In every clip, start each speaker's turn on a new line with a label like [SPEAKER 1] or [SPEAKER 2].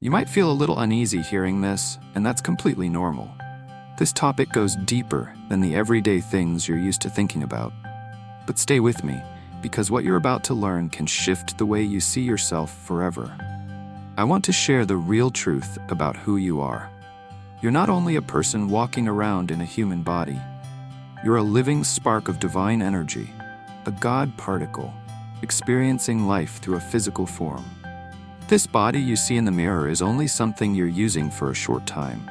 [SPEAKER 1] You might feel a little uneasy hearing this, and that's completely normal. This topic goes deeper than the everyday things you're used to thinking about. But stay with me, because what you're about to learn can shift the way you see yourself forever. I want to share the real truth about who you are. You're not only a person walking around in a human body. You're a living spark of divine energy, a God particle, experiencing life through a physical form. This body you see in the mirror is only something you're using for a short time.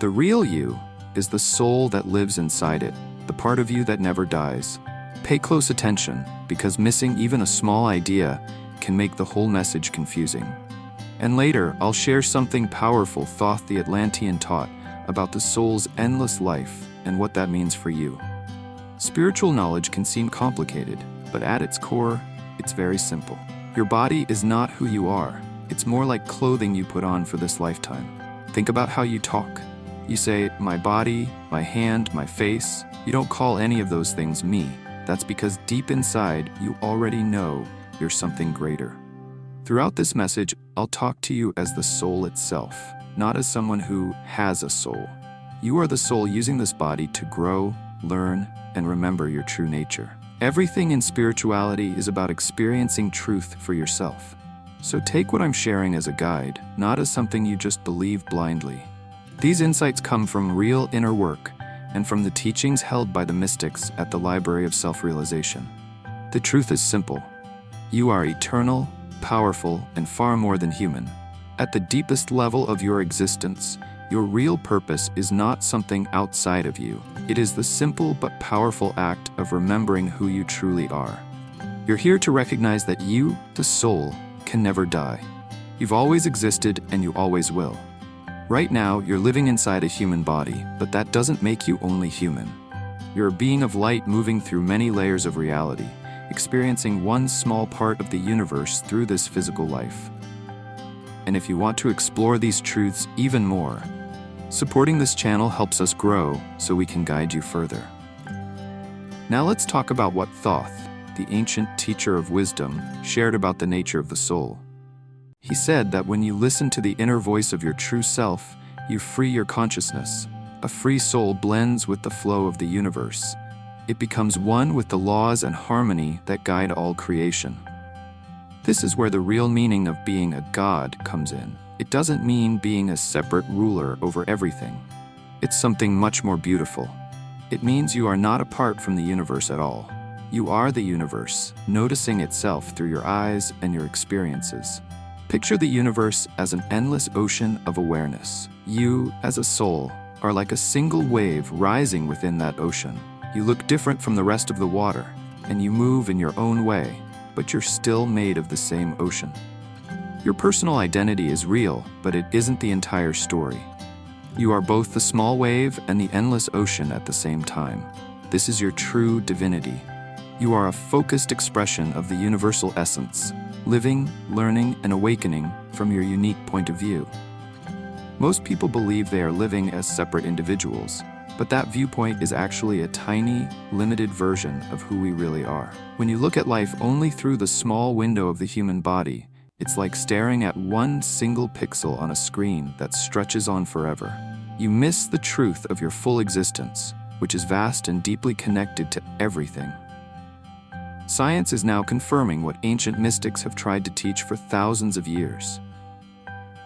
[SPEAKER 1] The real you is the soul that lives inside it, the part of you that never dies. Pay close attention, because missing even a small idea can make the whole message confusing. And later, I'll share something powerful thought the Atlantean taught about the soul's endless life and what that means for you. Spiritual knowledge can seem complicated, but at its core, it's very simple. Your body is not who you are. It's more like clothing you put on for this lifetime. Think about how you talk. You say, my body, my hand, my face. You don't call any of those things me. That's because deep inside, you already know you're something greater. Throughout this message, I'll talk to you as the soul itself, not as someone who has a soul. You are the soul using this body to grow, learn, and remember your true nature. Everything in spirituality is about experiencing truth for yourself. So take what I'm sharing as a guide, not as something you just believe blindly. These insights come from real inner work and from the teachings held by the mystics at the Library of Self-Realization. The truth is simple. You are eternal, powerful, and far more than human. At the deepest level of your existence, your real purpose is not something outside of you. It is the simple but powerful act of remembering who you truly are. You're here to recognize that you, the soul, can never die. You've always existed and you always will. Right now, you're living inside a human body, but that doesn't make you only human. You're a being of light moving through many layers of reality, experiencing one small part of the universe through this physical life. And if you want to explore these truths even more, supporting this channel helps us grow so we can guide you further. Now let's talk about what Thoth, the ancient teacher of wisdom, shared about the nature of the soul. He said that when you listen to the inner voice of your true self, you free your consciousness. A free soul blends with the flow of the universe. It becomes one with the laws and harmony that guide all creation. This is where the real meaning of being a god comes in. It doesn't mean being a separate ruler over everything. It's something much more beautiful. It means you are not apart from the universe at all. You are the universe, noticing itself through your eyes and your experiences. Picture the universe as an endless ocean of awareness. You, as a soul, are like a single wave rising within that ocean. You look different from the rest of the water, and you move in your own way, but you're still made of the same ocean. Your personal identity is real, but it isn't the entire story. You are both the small wave and the endless ocean at the same time. This is your true divinity. You are a focused expression of the universal essence, living, learning, and awakening from your unique point of view. Most people believe they are living as separate individuals, but that viewpoint is actually a tiny, limited version of who we really are. When you look at life only through the small window of the human body, it's like staring at one single pixel on a screen that stretches on forever. You miss the truth of your full existence, which is vast and deeply connected to everything. Science is now confirming what ancient mystics have tried to teach for thousands of years.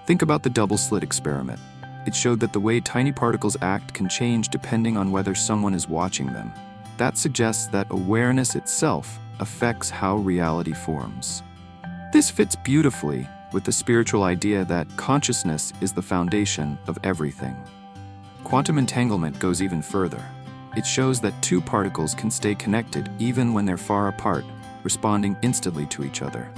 [SPEAKER 1] Think about the double-slit experiment. It showed that the way tiny particles act can change depending on whether someone is watching them. That suggests that awareness itself affects how reality forms. This fits beautifully with the spiritual idea that consciousness is the foundation of everything. Quantum entanglement goes even further. It shows that two particles can stay connected even when they're far apart, responding instantly to each other.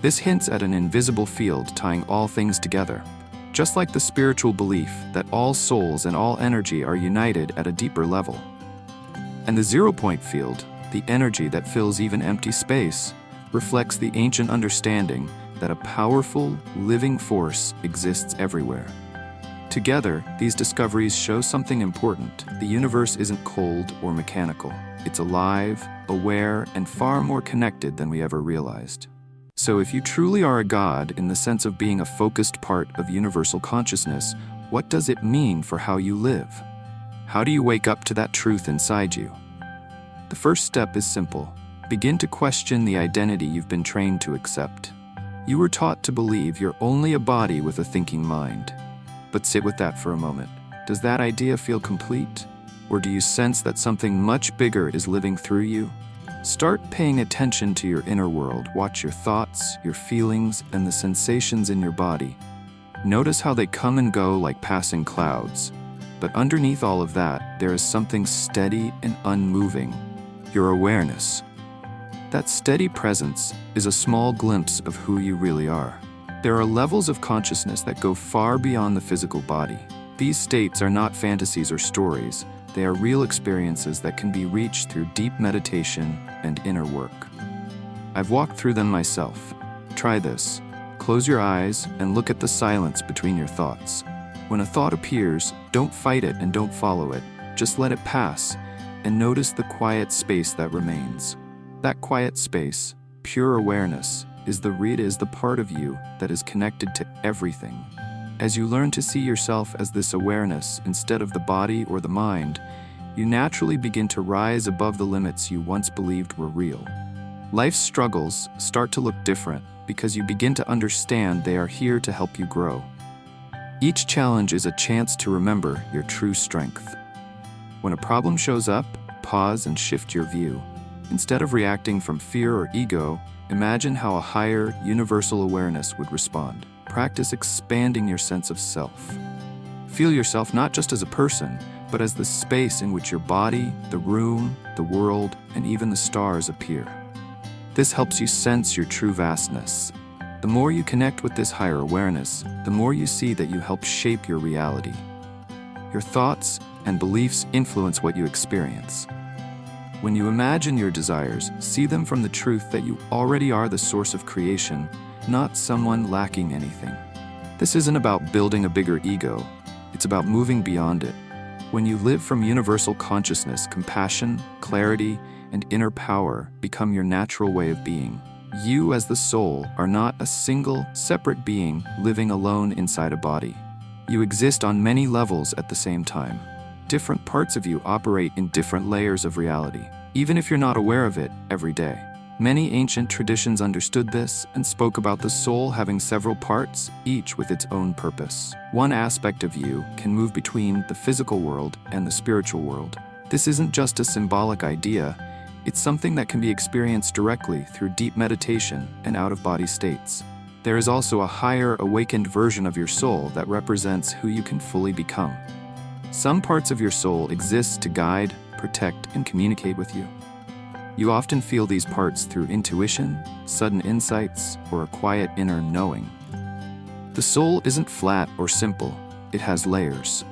[SPEAKER 1] This hints at an invisible field tying all things together, just like the spiritual belief that all souls and all energy are united at a deeper level. And the zero-point field, the energy that fills even empty space, reflects the ancient understanding that a powerful, living force exists everywhere. Together, these discoveries show something important. The universe isn't cold or mechanical. It's alive, aware, and far more connected than we ever realized. So if you truly are a God in the sense of being a focused part of universal consciousness, what does it mean for how you live? How do you wake up to that truth inside you? The first step is simple. Begin to question the identity you've been trained to accept. You were taught to believe you're only a body with a thinking mind. But sit with that for a moment. Does that idea feel complete? Or do you sense that something much bigger is living through you? Start paying attention to your inner world. Watch your thoughts, your feelings, and the sensations in your body. Notice how they come and go like passing clouds. But underneath all of that, there is something steady and unmoving. Your awareness. That steady presence is a small glimpse of who you really are. There are levels of consciousness that go far beyond the physical body. These states are not fantasies or stories. They are real experiences that can be reached through deep meditation and inner work. I've walked through them myself. Try this. Close your eyes and look at the silence between your thoughts. When a thought appears, don't fight it and don't follow it. Just let it pass and notice the quiet space that remains. That quiet space, pure awareness, is the part of you that is connected to everything. As you learn to see yourself as this awareness instead of the body or the mind, you naturally begin to rise above the limits you once believed were real. Life's struggles start to look different because you begin to understand they are here to help you grow. Each challenge is a chance to remember your true strength. When a problem shows up, pause and shift your view. Instead of reacting from fear or ego, imagine how a higher, universal awareness would respond. Practice expanding your sense of self. Feel yourself not just as a person, but as the space in which your body, the room, the world, and even the stars appear. This helps you sense your true vastness. The more you connect with this higher awareness, the more you see that you help shape your reality. Your thoughts and beliefs influence what you experience. When you imagine your desires, see them from the truth that you already are the source of creation, not someone lacking anything. This isn't about building a bigger ego, it's about moving beyond it. When you live from universal consciousness, compassion, clarity, and inner power become your natural way of being. You as the soul are not a single, separate being living alone inside a body. You exist on many levels at the same time. Different parts of you operate in different layers of reality, even if you're not aware of it every day. Many ancient traditions understood this and spoke about the soul having several parts, each with its own purpose. One aspect of you can move between the physical world and the spiritual world. This isn't just a symbolic idea, it's something that can be experienced directly through deep meditation and out-of-body states. There is also a higher, awakened version of your soul that represents who you can fully become. Some parts of your soul exist to guide, protect, and communicate with you. You often feel these parts through intuition, sudden insights, or a quiet inner knowing. The soul isn't flat or simple, it has layers.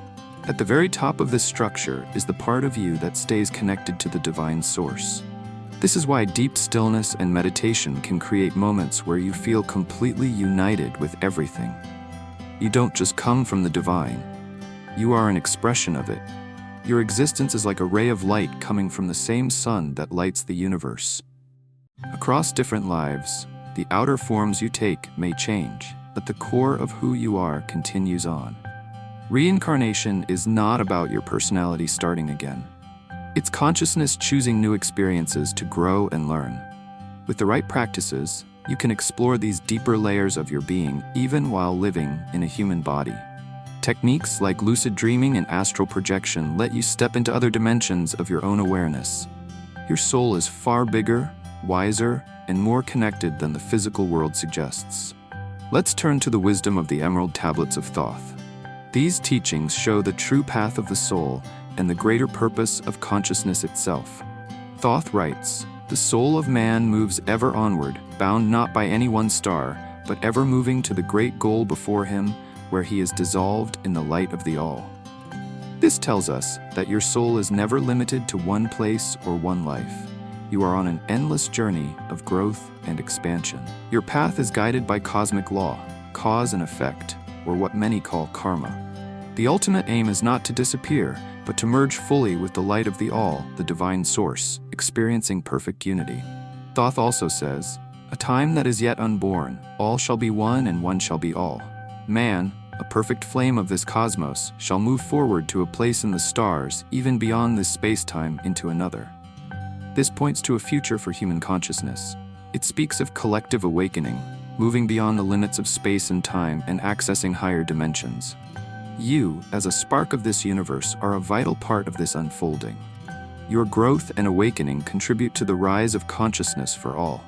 [SPEAKER 1] At the very top of this structure is the part of you that stays connected to the divine source. This is why deep stillness and meditation can create moments where you feel completely united with everything. You don't just come from the divine. You are an expression of it. Your existence is like a ray of light coming from the same sun that lights the universe. Across different lives, the outer forms you take may change, but the core of who you are continues on. Reincarnation is not about your personality starting again. It's consciousness choosing new experiences to grow and learn. With the right practices, you can explore these deeper layers of your being even while living in a human body. Techniques like lucid dreaming and astral projection let you step into other dimensions of your own awareness. Your soul is far bigger, wiser, and more connected than the physical world suggests. Let's turn to the wisdom of the Emerald Tablets of Thoth. These teachings show the true path of the soul and the greater purpose of consciousness itself. Thoth writes, "The soul of man moves ever onward, bound not by any one star, but ever moving to the great goal before him, where he is dissolved in the light of the all." This tells us that your soul is never limited to one place or one life. You are on an endless journey of growth and expansion. Your path is guided by cosmic law, cause and effect, or what many call karma. The ultimate aim is not to disappear, but to merge fully with the light of the all, the divine source, experiencing perfect unity. Thoth also says, A time that is yet unborn, all shall be one and one shall be all. Man, a perfect flame of this cosmos, shall move forward to a place in the stars, even beyond this space-time into another. This points to a future for human consciousness. It speaks of collective awakening, moving beyond the limits of space and time and accessing higher dimensions. You, as a spark of this universe, are a vital part of this unfolding. Your growth and awakening contribute to the rise of consciousness for all.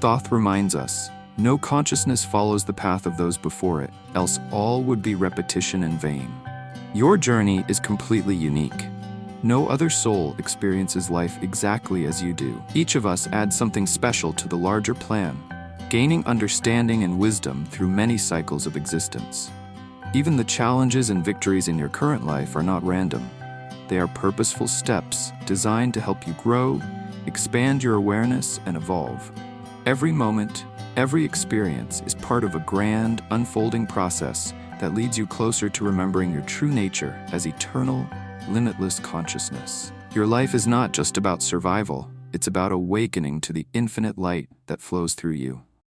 [SPEAKER 1] Thoth reminds us, no consciousness follows the path of those before it, else all would be repetition and vain. Your journey is completely unique. No other soul experiences life exactly as you do. Each of us adds something special to the larger plan, gaining understanding and wisdom through many cycles of existence. Even the challenges and victories in your current life are not random. They are purposeful steps designed to help you grow, expand your awareness, and evolve. Every moment, every experience is part of a grand, unfolding process that leads you closer to remembering your true nature as eternal, limitless consciousness. Your life is not just about survival, it's about awakening to the infinite light that flows through you.